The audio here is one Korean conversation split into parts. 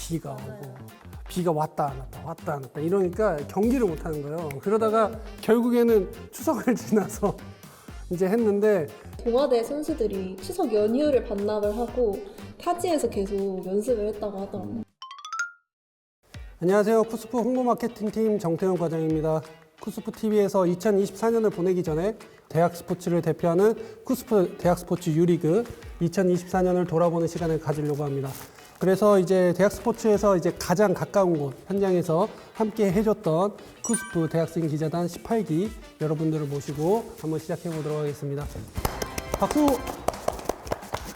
비가 오고 비가 왔다 안 왔다 왔다 안 왔다 이러니까 경기를 못 하는 거예요. 그러다가 결국에는 추석을 지나서 이제 했는데 동아대 선수들이 추석 연휴를 반납을 하고 타지에서 계속 연습을 했다고 하더라고요. 안녕하세요. 쿠스프 홍보 마케팅팀 정태훈 과장입니다. 쿠스프 TV에서 2024년을 보내기 전에 대학 스포츠를 대표하는 쿠스프 대학 스포츠 유리그 2024년을 돌아보는 시간을 가지려고 합니다. 그래서 이제 대학 스포츠에서 이제 가장 가까운 곳 현장에서 함께 해줬던 쿠스프 대학생 기자단 18기 여러분들을 모시고 한번 시작해 보도록 하겠습니다. 박수!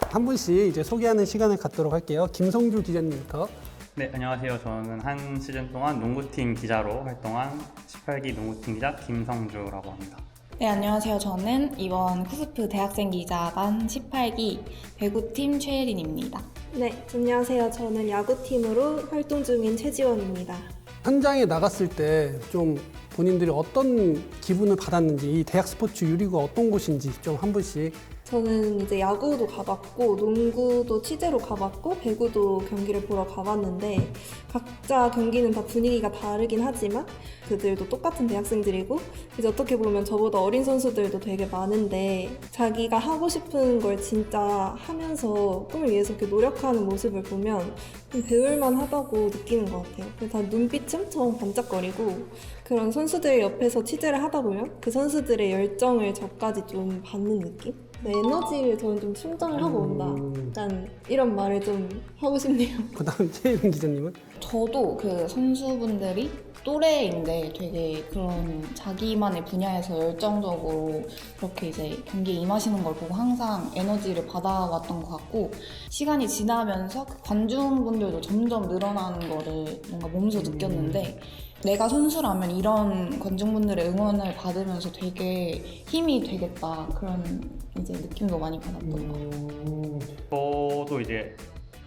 한 분씩 이제 소개하는 시간을 갖도록 할게요. 김성주 기자님부터. 네, 안녕하세요. 저는 한 시즌 동안 농구팀 기자로 활동한 18기 농구팀 기자 김성주라고 합니다. 네, 안녕하세요. 저는 이번 쿠스프 대학생 기자단 18기 배구팀 최예린입니다. 네, 안녕하세요. 저는 야구팀으로 활동 중인 최지원입니다. 현장에 나갔을 때 좀 본인들이 어떤 기분을 받았는지 이 대학 스포츠 유리가 어떤 곳인지 좀 한 분씩. 저는 이제 야구도 가봤고 농구도 취재로 가봤고 배구도 경기를 보러 가봤는데 각자 경기는 다 분위기가 다르긴 하지만 그들도 똑같은 대학생들이고 이제 어떻게 보면 저보다 어린 선수들도 되게 많은데 자기가 하고 싶은 걸 진짜 하면서 꿈을 위해서 이렇게 노력하는 모습을 보면 좀 배울만 하다고 느끼는 것 같아요. 다 눈빛이 엄청 반짝거리고 그런 선수들 옆에서 취재를 하다 보면 그 선수들의 열정을 저까지 좀 받는 느낌? 네, 에너지를 저는 좀 충전을 하고 온다. 약간 이런 말을 좀 하고 싶네요. 그 다음 최예린 기자님은? 저도 그 선수분들이 또래인데 되게 그런 자기만의 분야에서 열정적으로 그렇게 이제 경기에 임하시는 걸 보고 항상 에너지를 받아왔던 것 같고 시간이 지나면서 그 관중분들도 점점 늘어나는 거를 뭔가 몸소 느꼈는데 내가 선수라면 이런 관중분들의 응원을 받으면서 되게 힘이 되겠다 그런 이제 느낌도 많이 받았던 것 같아요. 저도 이제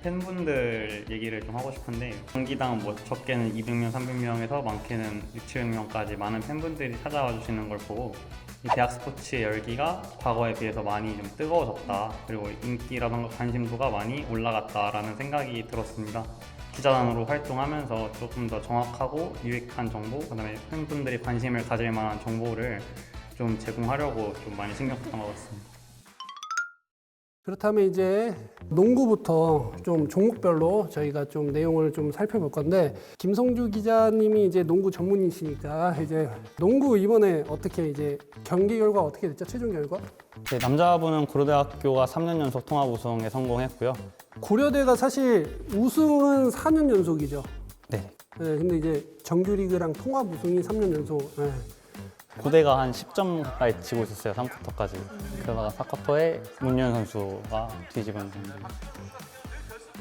팬분들 얘기를 좀 하고 싶은데 경기당 뭐 적게는 200명, 300명에서 많게는 6, 700명까지 많은 팬분들이 찾아와 주시는 걸 보고 이 대학 스포츠의 열기가 과거에 비해서 많이 좀 뜨거워졌다. 그리고 인기라던가 관심도가 많이 올라갔다라는 생각이 들었습니다. 기자단으로 활동하면서 조금 더 정확하고 유익한 정보, 그다음에 팬분들이 관심을 가질 만한 정보를 좀 제공하려고 좀 많이 신경 썼던 것 같습니다. 그렇다면 이제 농구부터 좀 종목별로 저희가 좀 내용을 좀 살펴볼 건데 김성주 기자님이 이제 농구 전문이시니까 이제 농구 이번에 어떻게 이제 경기 결과 어떻게 됐죠? 최종 결과? 네, 남자부는 고려대학교가 3년 연속 통합 우승에 성공했고요. 고려대가 사실 우승은 4년 연속이죠. 네, 네, 근데 이제 정규리그랑 통합 우승이 3년 연속. 네. 고대가 한 10점 가까이 지고 있었어요, 3쿼터까지. 그러다가 4쿼터에 문현 선수가 뒤집은 정도.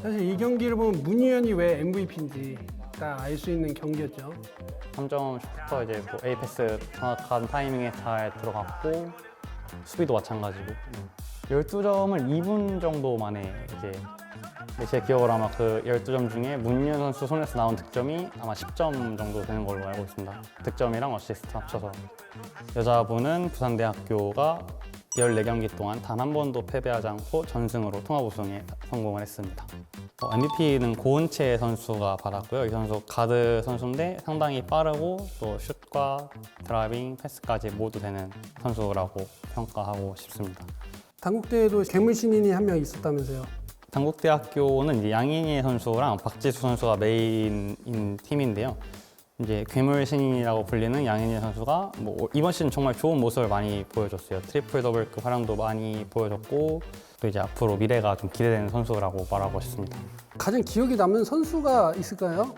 사실 이 경기를 보면 문희연이 왜 MVP인지 딱 알 수 있는 경기였죠. 3점 슈퍼 이제 뭐 A 패스 정확한 타이밍에 잘 들어갔고 수비도 마찬가지고 12점을 2분 정도 만에 이제 제 기억으로 아마 그 12점 중에 문현 선수 손에서 나온 득점이 아마 10점 정도 되는 걸로 알고 있습니다. 득점이랑 어시스트 합쳐서. 여자부는 부산대학교가 14경기 동안 단 한 번도 패배하지 않고 전승으로 통합 우승에 성공을 했습니다. MVP는 고은채 선수가 받았고요. 이 선수 가드 선수인데 상당히 빠르고 또 슛과 드라이빙, 패스까지 모두 되는 선수라고 평가하고 싶습니다. 당국대에도 괴물 신인이 한 명 있었다면서요. 당국대학교는 이제 양인희 선수랑 박지수 선수가 메인인 팀인데요. 이제 괴물 신인이라고 불리는 양인희 선수가 뭐 이번 시즌 정말 좋은 모습을 많이 보여줬어요. 트리플 더블급 활약도 많이 보여줬고 또 이제 앞으로 미래가 좀 기대되는 선수라고 말하고 싶습니다. 가장 기억에 남는 선수가 있을까요?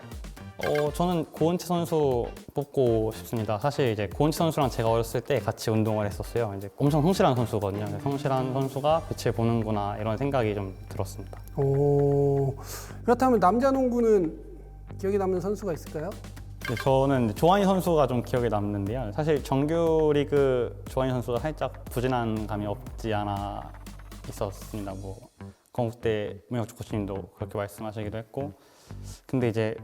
저는 고은채 선수 뽑고 싶습니다. 사실 이제 고은채 선수랑 제가 어렸을 때 같이 운동을 했었어요. 이제 엄청 성실한 선수거든요. 성실한 선수가 빛을 보는구나 이런 생각이 좀 들었습니다. 그렇다면 남자 농구는 기억에 남는 선수가 있을까요? 네, 저는 조한희 선수가 좀 기억에 남는데요. 사실 정규리그 조한희 선수가 살짝 부진한 감이 없지 않아 있었습니다. 뭐 건국대 문혁주 코치님도 그렇게 말씀하시기도 했고, 근데 이제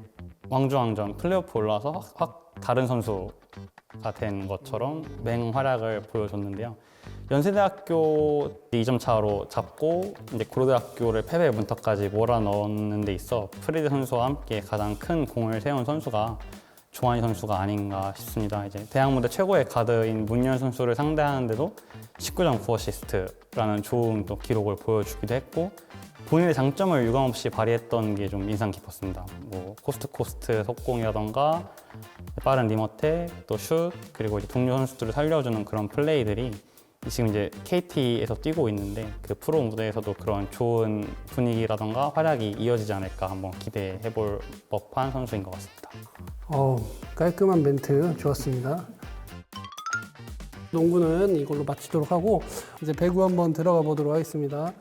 왕주왕전 플레이오프 올라와서 확 다른 선수가 된 것처럼 맹활약을 보여줬는데요. 연세대학교 2점 차로 잡고 이제 고려대학교를 패배 문턱까지 몰아넣는 데 있어 프리드 선수와 함께 가장 큰 공을 세운 선수가 조한희 선수가 아닌가 싶습니다. 이제 대학 무대 최고의 가드인 문현 선수를 상대하는데도 19점 9어시스트라는 좋은 또 기록을 보여주기도 했고 본인의 장점을 유감없이 발휘했던 게 좀 인상 깊었습니다. 뭐 코스트 코스트 속공이라던가 빠른 리머텍, 또 슛, 그리고 이제 동료 선수들을 살려주는 그런 플레이들이 지금 이제 KT에서 뛰고 있는데 그 프로 무대에서도 그런 좋은 분위기라던가 활약이 이어지지 않을까 한번 기대해 볼 법한 선수인 것 같습니다. 깔끔한 멘트 좋았습니다. 농구는 이걸로 마치도록 하고 이제 배구 한번 들어가 보도록 하겠습니다.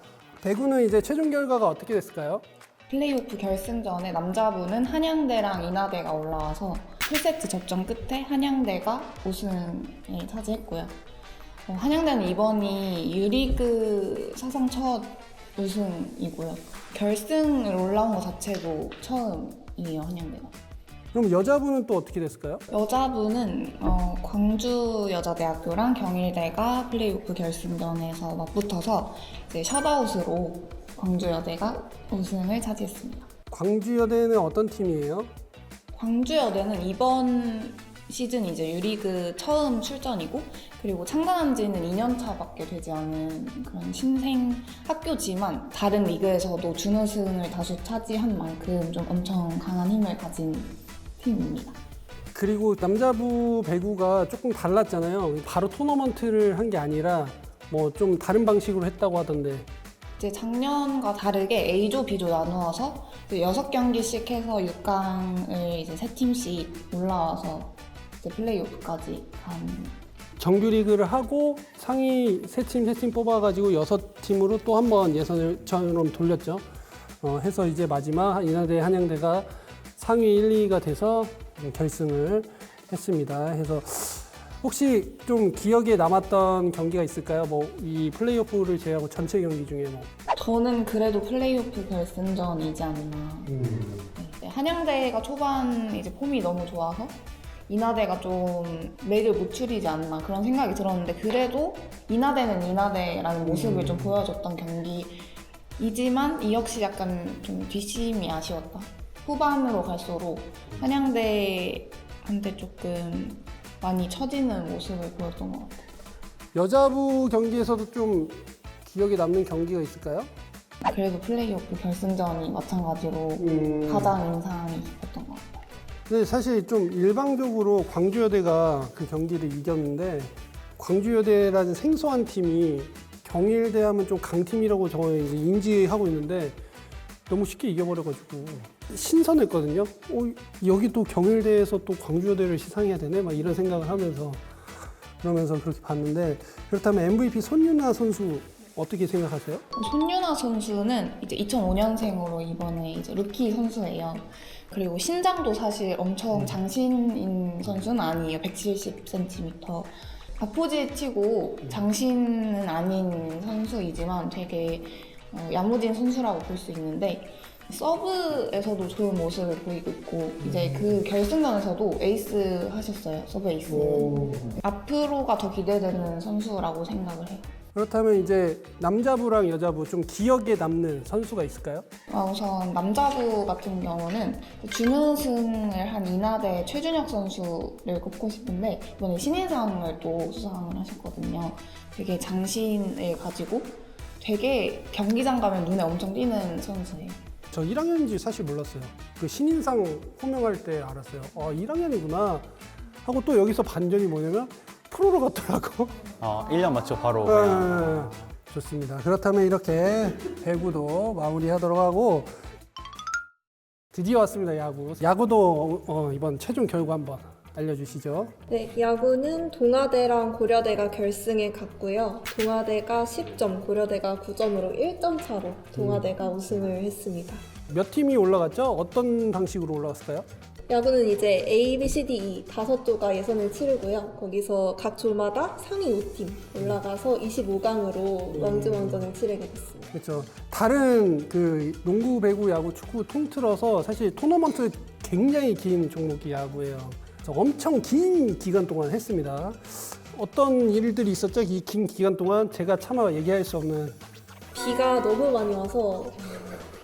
배구는 이제 최종 결과가 어떻게 됐을까요? 플레이오프 결승전에 남자부는 한양대랑 인하대가 올라와서 풀세트 접전 끝에 한양대가 우승을 차지했고요. 한양대는 이번이 유리그 사상 첫 우승이고요. 결승을 올라온 것 자체도 처음이에요, 한양대가. 그럼 여자부는 또 어떻게 됐을까요? 여자부는 광주여자대학교랑 경일대가 플레이오프 결승전에서 맞붙어서 이제 셧아웃으로 광주여대가 우승을 차지했습니다. 광주여대는 어떤 팀이에요? 광주여대는 이번 시즌 이제 유리그 처음 출전이고 그리고 창단한 지는 2년 차밖에 되지 않은 그런 신생 학교지만 다른 리그에서도 준우승을 다수 차지한 만큼 좀 엄청 강한 힘을 가진 팀입니다. 그리고 남자부 배구가 조금 달랐잖아요. 바로 토너먼트를 한 게 아니라 뭐 좀 다른 방식으로 했다고 하던데. 이제 작년과 다르게 A조, B조 나누어서 6경기씩 해서 6강을 이제 3팀씩 올라와서 이제 플레이오프까지 간. 정규리그를 하고 상위 3팀 뽑아가지고 6팀으로 또 한 번 예선처럼 돌렸죠. 해서 이제 마지막 인하대, 한양대가 상위 1, 2가 돼서 결승을 했습니다. 해서 혹시 좀 기억에 남았던 경기가 있을까요? 뭐 이 플레이오프를 제외하고 전체 경기 중에 뭐. 저는 그래도 플레이오프 결승전이지 않나. 네, 한양대가 초반 이제 폼이 너무 좋아서 인하대가 좀 맥을 못 추리지 않나 그런 생각이 들었는데 그래도 인하대는 인하대라는 모습을 좀 보여줬던 경기이지만 이 역시 약간 좀 뒷심이 아쉬웠다. 후반으로 갈수록 한양대한테 조금 많이 처지는 모습을 보였던 것 같아요. 여자부 경기에서도 좀 기억에 남는 경기가 있을까요? 그래도 플레이오프 결승전이 마찬가지로 가장 인상이 깊었던 것 같아요. 근데 사실 좀 일방적으로 광주여대가 그 경기를 이겼는데 광주여대라는 생소한 팀이 경일대 하면 좀 강팀이라고 저는 이제 인지하고 있는데 너무 쉽게 이겨버려가지고 신선했거든요. 여기 또 경일대에서 또 광주여대를 시상해야 되네? 막 이런 생각을 하면서 그러면서 그렇게 봤는데 그렇다면 MVP 손윤아 선수 어떻게 생각하세요? 손윤아 선수는 이제 2005년생으로 이번에 이제 루키 선수예요. 그리고 신장도 사실 엄청 장신인 선수는 아니에요. 170cm. 박포지 치고 장신은 아닌 선수이지만 되게 야무진 선수라고 볼 수 있는데 서브에서도 좋은 모습을 보이고 있고 이제 그 결승전에서도 에이스 하셨어요. 서브 에이스. 앞으로가 더 기대되는 선수라고 생각을 해요. 그렇다면 이제 남자부랑 여자부 좀 기억에 남는 선수가 있을까요? 우선 남자부 같은 경우는 준우승을 한 인하대 최준혁 선수를 꼽고 싶은데 이번에 신인상을 또 수상을 하셨거든요. 되게 장신을 가지고 되게 경기장 가면 눈에 엄청 띄는 선수예요. 저 1학년인지 사실 몰랐어요. 그 신인상 호명할 때 알았어요. 1학년이구나 하고 또 여기서 반전이 뭐냐면 프로로 갔더라고. 1년 마치고 바로 좋습니다. 그렇다면 이렇게 배구도 마무리하도록 하고 드디어 왔습니다. 야구도 이번 최종 결과 한번 알려주시죠. 네, 야구는 동아대랑 고려대가 결승에 갔고요. 동아대가 10점, 고려대가 9점으로 1점 차로 동아대가 우승을 했습니다. 몇 팀이 올라갔죠? 어떤 방식으로 올라갔을까요? 야구는 이제 A, B, C, D, E 5조가 예선을 치르고요. 거기서 각 조마다 상위 5팀 올라가서 25강으로 왕중왕전을 치르게 됐습니다. 그렇죠. 다른 그 농구, 배구, 야구, 축구 통틀어서 사실 토너먼트 굉장히 긴 종목이 야구예요. 그래서 엄청 긴 기간 동안 했습니다. 어떤 일들이 있었죠? 이 긴 기간 동안 제가 차마 얘기할 수 없는. 비가 너무 많이 와서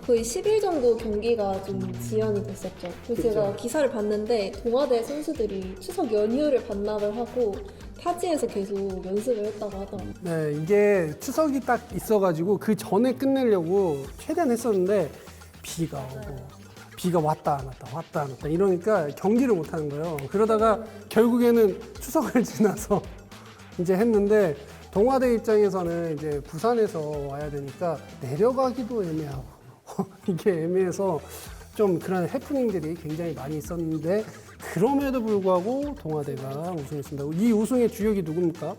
거의 10일 정도 경기가 좀 지연이 됐었죠. 그래서 제가 기사를 봤는데 동아대 선수들이 추석 연휴를 반납을 하고 타지에서 계속 연습을 했다고 하더라고요. 네, 이게 추석이 딱 있어가지고 그 전에 끝내려고 최대한 했었는데 비가 오고 비가 왔다 안 왔다 왔다 안 왔다 이러니까 경기를 못 하는 거예요. 그러다가 결국에는 추석을 지나서 이제 했는데 동아대 입장에서는 이제 부산에서 와야 되니까 내려가기도 애매하고 이게 애매해서 좀 그런 해프닝들이 굉장히 많이 있었는데 그럼에도 불구하고 동아대가 우승했습니다. 이 우승의 주역이 누굽니까?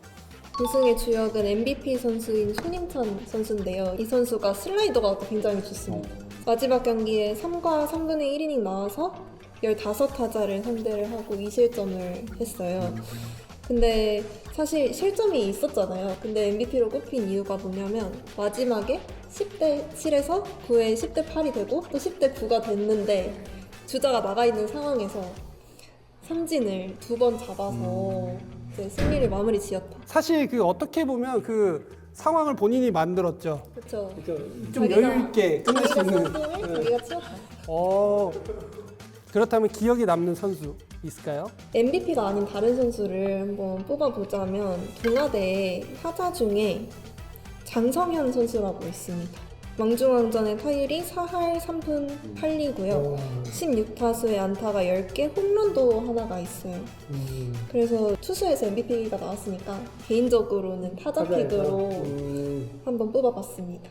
우승의 주역은 MVP 선수인 손임찬 선수인데요. 이 선수가 슬라이더가 굉장히 좋습니다. 마지막 경기에 3과 3분의 1이닝 나와서 15타자를 상대를 하고 2실점을 했어요. 근데 사실 실점이 있었잖아요. 근데 MVP로 꼽힌 이유가 뭐냐면 마지막에 10대 7에서 9에 10대 8이 되고 또 10대 9가 됐는데 주자가 나가 있는 상황에서 삼진을 2번 잡아서 이제 승리를 마무리 지었다. 사실 그 어떻게 보면 그 상황을 본인이 만들었죠. 그렇죠. 좀 여유 있게 끝낼 수 있는. 성공을 자기가 치었다. 그렇다면 기억에 남는 선수 있을까요? MVP가 아닌 다른 선수를 한번 뽑아보자면 동아대 타자 중에 장성현 선수라고 있습니다. 왕중왕전의 타율이 4할 3푼 8리고요. 16타수에 안타가 10개, 홈런도 하나가 있어요. 그래서 투수에서 MVP가 나왔으니까 개인적으로는 타자 픽으로 한번 뽑아봤습니다.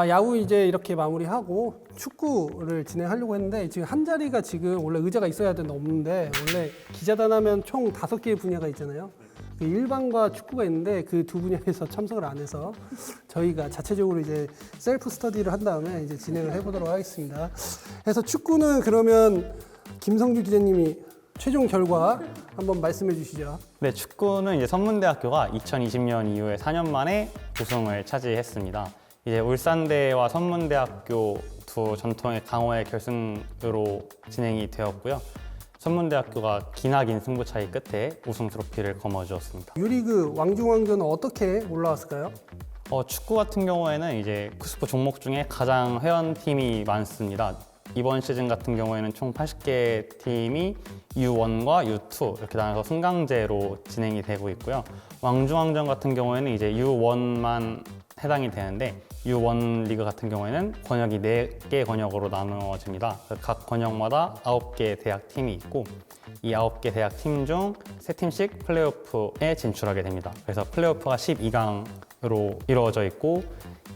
야구 이제 이렇게 마무리하고 축구를 진행하려고 했는데 지금 한 자리가 지금 원래 의자가 있어야 되는데 없는데 원래 기자단 하면 총 5개의 분야가 있잖아요. 그 일반과 축구가 있는데 그 두 분야에서 참석을 안 해서 저희가 자체적으로 이제 셀프 스터디를 한 다음에 이제 진행을 해보도록 하겠습니다. 그래서 축구는 그러면 김성주 기자님이 최종 결과 한번 말씀해 주시죠. 네, 축구는 이제 선문대학교가 2020년 이후에 4년 만에 우승을 차지했습니다. 이제 울산대와 선문대학교 두 전통의 강호의 결승으로 진행이 되었고요. 선문대학교가 기나긴 승부 차이 끝에 우승 트로피를 거머쥐었습니다. 유리그 왕중왕전은 어떻게 올라왔을까요? 축구 같은 경우에는 이제 쿠스프 종목 중에 가장 회원팀이 많습니다. 이번 시즌 같은 경우에는 총 80개 팀이 U1과 U2 이렇게 나눠서 승강제로 진행이 되고 있고요. 왕중왕전 같은 경우에는 이제 U1만 해당이 되는데 U1 리그 같은 경우에는 권역이 4개 권역으로 나누어집니다. 각 권역마다 9개 대학 팀이 있고 이 9개 대학 팀 중 3팀씩 플레이오프에 진출하게 됩니다. 그래서 플레이오프가 12강으로 이루어져 있고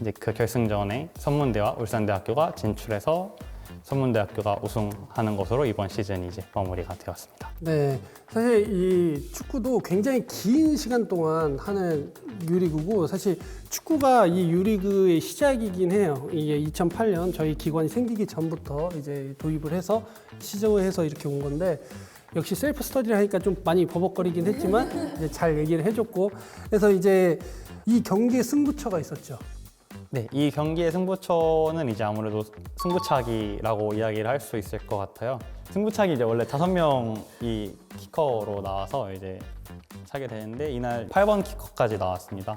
이제 그 결승전에 선문대와 울산대학교가 진출해서 선문대학교가 우승하는 것으로 이번 시즌이 이제 마무리가 되었습니다. 네, 사실 이 축구도 굉장히 긴 시간 동안 하는 유리그고 사실 축구가 이 유리그의 시작이긴 해요. 이게 2008년 저희 기관이 생기기 전부터 이제 도입을 해서 시작을 해서 이렇게 온 건데 역시 셀프 스터디를 하니까 좀 많이 버벅거리긴 했지만 이제 잘 얘기를 해줬고 그래서 이제 이 경기에 승부처가 있었죠. 네, 이 경기의 승부처는 이제 아무래도 승부차기라고 이야기를 할 수 있을 것 같아요. 승부차기 이제 원래 5명이 키커로 나와서 이제 차게 되는데 이날 8번 키커까지 나왔습니다.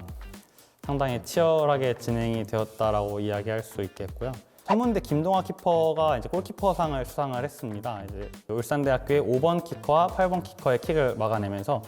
상당히 치열하게 진행이 되었다라고 이야기할 수 있겠고요. 선문대 김동화 키퍼가 이제 골키퍼상을 수상을 했습니다. 이제 울산대학교의 5번 키커와 8번 키커의 킥을 막아내면서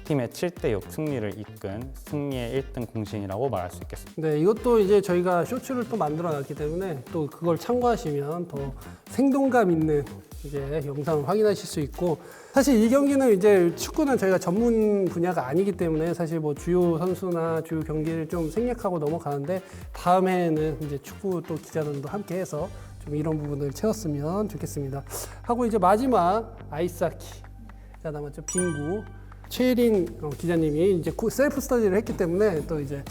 팀의 7대6 승리를 이끈 승리의 1등 공신이라고 말할 수 있겠습니다. 네, 이것도 이제 저희가 쇼츠를 또 만들어 놨기 때문에 또 그걸 참고하시면 더 생동감 있는 이제 영상을 확인하실 수 있고 사실 이 경기는 이제 축구는 저희가 전문 분야가 아니기 때문에 사실 뭐 주요 선수나 주요 경기를 좀 생략하고 넘어가는데 다음 해에는 이제 축구 또 기자단도 함께 해서 좀 이런 부분을 채웠으면 좋겠습니다. 하고 이제 마지막 아이스하키 자 남았죠 빙구 최예린 기자님이 이제 셀프 스터디를 했기 때문에 또 이제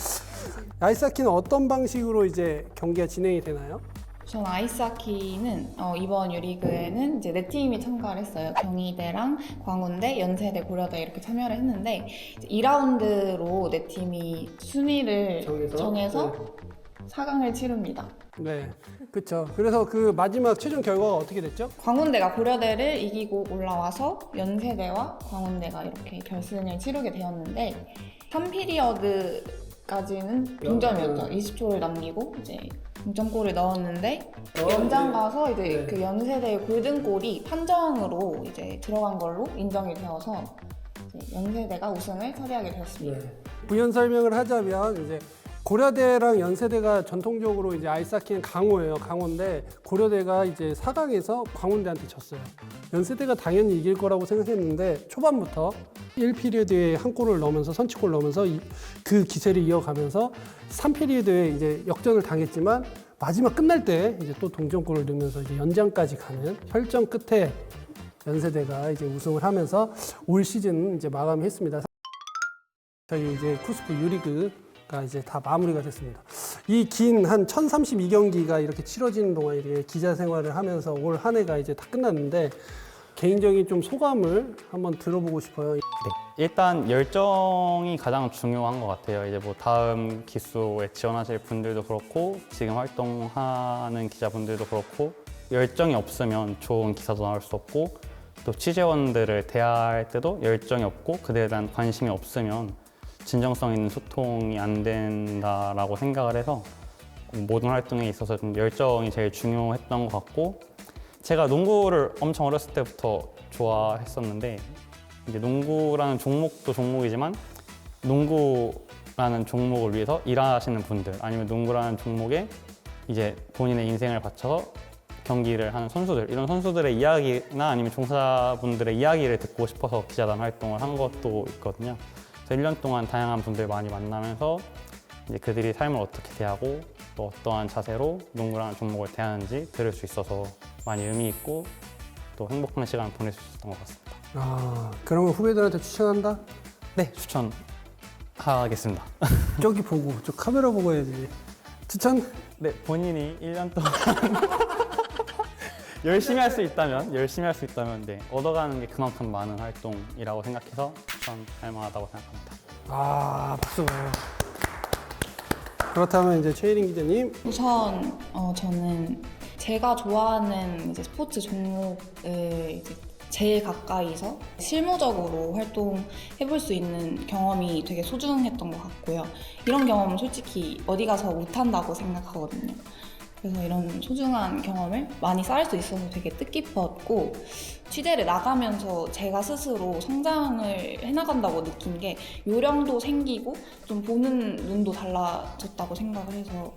아이스하키는 어떤 방식으로 이제 경기가 진행이 되나요? 전 아이스하키는 이번 유리그에는 이제 네 팀이 참가를 했어요. 경희대랑 광운대, 연세대, 고려대 이렇게 참여를 했는데 2라운드로 네 팀이 순위를 정해서 4강을 치릅니다. 네, 그렇죠. 그래서 그 마지막 최종 결과가 어떻게 됐죠? 광운대가 고려대를 이기고 올라와서 연세대와 광운대가 이렇게 결승을 치르게 되었는데 3피리어드까지는 동점이었죠. 20초를 남기고 이제 동점골을 넣었는데 연장 가서 이제 그 연세대의 골든골이 판정으로 이제 들어간 걸로 인정이 되어서 이제 연세대가 우승을 차지하게 되었습니다. 부연 설명을 하자면 이제 고려대랑 연세대가 전통적으로 이제 아이스하키는 강호예요. 강호인데 고려대가 이제 4강에서 광운대한테 졌어요. 연세대가 당연히 이길 거라고 생각했는데 초반부터 1피리어드에 한 골을 넣으면서 선취골 넣으면서 그 기세를 이어가면서 3피리어드에 이제 역전을 당했지만 마지막 끝날 때 이제 또 동점골을 넣으면서 이제 연장까지 가는 혈전 끝에 연세대가 이제 우승을 하면서 올 시즌 이제 마감했습니다. 저희 이제 쿠스프 유리그가 이제 다 마무리가 됐습니다. 이 긴 한 1032경기가 이렇게 치러지는 동안 이렇게 기자 생활을 하면서 올 한 해가 이제 다 끝났는데 개인적인 좀 소감을 한번 들어보고 싶어요. 네, 일단 열정이 가장 중요한 것 같아요. 이제 뭐 다음 기수에 지원하실 분들도 그렇고 지금 활동하는 기자분들도 그렇고 열정이 없으면 좋은 기사도 나올 수 없고 또 취재원들을 대할 때도 열정이 없고 그들에 대한 관심이 없으면 진정성 있는 소통이 안 된다라고 생각을 해서 모든 활동에 있어서 좀 열정이 제일 중요했던 것 같고 제가 농구를 엄청 어렸을 때부터 좋아했었는데 이제 농구라는 종목도 종목이지만 농구라는 종목을 위해서 일하시는 분들 아니면 농구라는 종목에 이제 본인의 인생을 바쳐서 경기를 하는 선수들 이런 선수들의 이야기나 아니면 종사분들의 이야기를 듣고 싶어서 기자단 활동을 한 것도 있거든요. 그래서 1년 동안 다양한 분들 많이 만나면서 이제 그들이 삶을 어떻게 대하고 또 어떠한 자세로 농구라는 종목을 대하는지 들을 수 있어서 많이 의미 있고 또 행복한 시간을 보낼 수 있었던 것 같습니다. 아, 그러면 후배들한테 추천한다? 네, 추천하겠습니다. 저기 보고, 저 카메라 보고 해야지. 추천? 네, 본인이 1년 동안 열심히 할 수 있다면 네, 얻어가는 게 그만큼 많은 활동이라고 생각해서 추천할 만하다고 생각합니다. 아, 박수 봐요. 그렇다면 이제 최혜린 기자님. 우선 저는 제가 좋아하는 이제 스포츠 종목을 이제 제일 가까이서 실무적으로 활동해볼 수 있는 경험이 되게 소중했던 것 같고요. 이런 경험은 솔직히 어디 가서 못한다고 생각하거든요. 그래서 이런 소중한 경험을 많이 쌓을 수 있어서 되게 뜻깊었고 취재를 나가면서 제가 스스로 성장을 해나간다고 느낀 게 요령도 생기고 좀 보는 눈도 달라졌다고 생각을 해서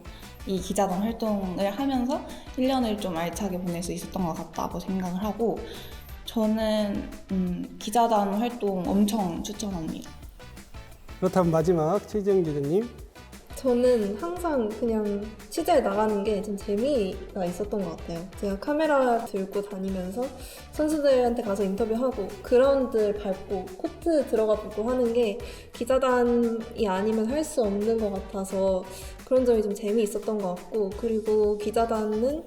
이 기자단 활동을 하면서 1년을 좀 알차게 보낼 수 있었던 것 같다고 생각을 하고 저는 기자단 활동 엄청 추천합니다. 그렇다면 마지막 최지영 기자님. 저는 항상 그냥 취재에 나가는 게 좀 재미가 있었던 것 같아요. 제가 카메라 들고 다니면서 선수들한테 가서 인터뷰하고 그라운드 밟고 코트 들어가 보고 하는 게 기자단이 아니면 할 수 없는 것 같아서 그런 점이 좀 재미있었던 것 같고 그리고 기자단은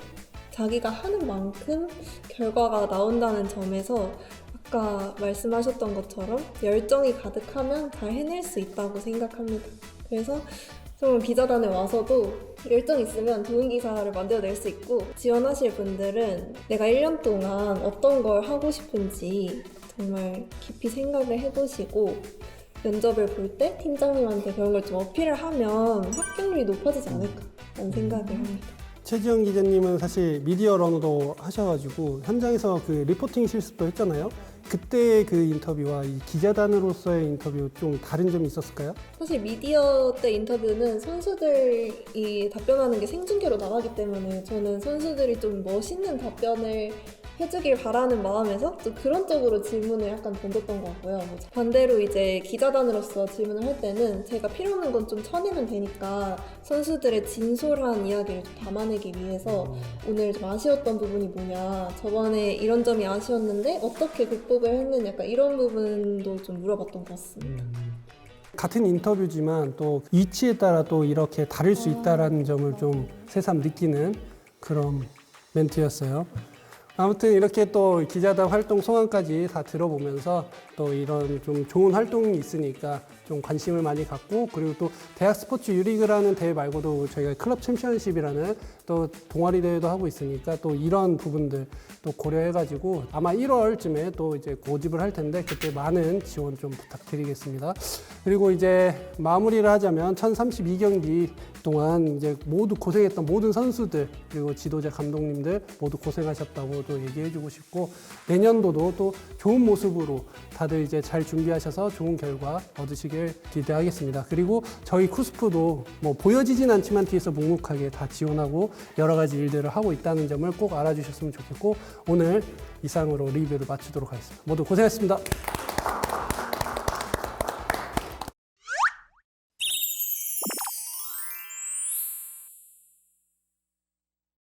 자기가 하는 만큼 결과가 나온다는 점에서 아까 말씀하셨던 것처럼 열정이 가득하면 잘 해낼 수 있다고 생각합니다. 그래서 정말 기자단에 와서도 열정 있으면 좋은 기사를 만들어낼 수 있고 지원하실 분들은 내가 1년 동안 어떤 걸 하고 싶은지 정말 깊이 생각을 해보시고 면접을 볼 때 팀장님한테 그런 걸 좀 어필을 하면 합격률이 높아지지 않을까라는 생각을 합니다. 최지영 기자님은 사실 미디어 러너도 하셔가지고 현장에서 그 리포팅 실습도 했잖아요. 그때 그 인터뷰와 이 기자단으로서의 인터뷰 좀 다른 점이 있었을까요? 사실 미디어 때 인터뷰는 선수들이 답변하는 게 생중계로 나가기 때문에 저는 선수들이 좀 멋있는 답변을 해주길 바라는 마음에서 좀 그런 쪽으로 질문을 약간 던졌던 것 같고요. 반대로 이제 기자단으로서 질문을 할 때는 제가 필요 없는 건 좀 쳐내면 되니까 선수들의 진솔한 이야기를 좀 담아내기 위해서 오늘 좀 아쉬웠던 부분이 뭐냐, 저번에 이런 점이 아쉬웠는데 어떻게 극복을 했느냐, 약간 이런 부분도 좀 물어봤던 것 같습니다. 같은 인터뷰지만 또 위치에 따라 또 이렇게 다를 수 있다는 점을 좀 새삼 느끼는 그런 멘트였어요. 아무튼 이렇게 또 기자단 활동 소감까지 다 들어보면서 또 이런 좀 좋은 활동이 있으니까 좀 관심을 많이 갖고, 그리고 또 대학 스포츠 유리그라는 대회 말고도 저희가 클럽 챔피언십이라는 또 동아리 대회도 하고 있으니까 또 이런 부분들 또 고려해가지고 아마 1월쯤에 또 이제 고집을 할 텐데 그때 많은 지원 좀 부탁드리겠습니다. 그리고 이제 마무리를 하자면 1032경기 동안 이제 모두 고생했던 모든 선수들 그리고 지도자 감독님들 모두 고생하셨다고 또 얘기해주고 싶고, 내년도도 또 좋은 모습으로 다들 이제 잘 준비하셔서 좋은 결과 얻으시길 기대하겠습니다. 그리고 저희 쿠스프도 뭐 보여지진 않지만 뒤에서 묵묵하게 다 지원하고 여러 가지 일들을 하고 있다는 점을 꼭 알아주셨으면 좋겠고, 오늘 이상으로 리뷰를 마치도록 하겠습니다. 모두 고생하셨습니다.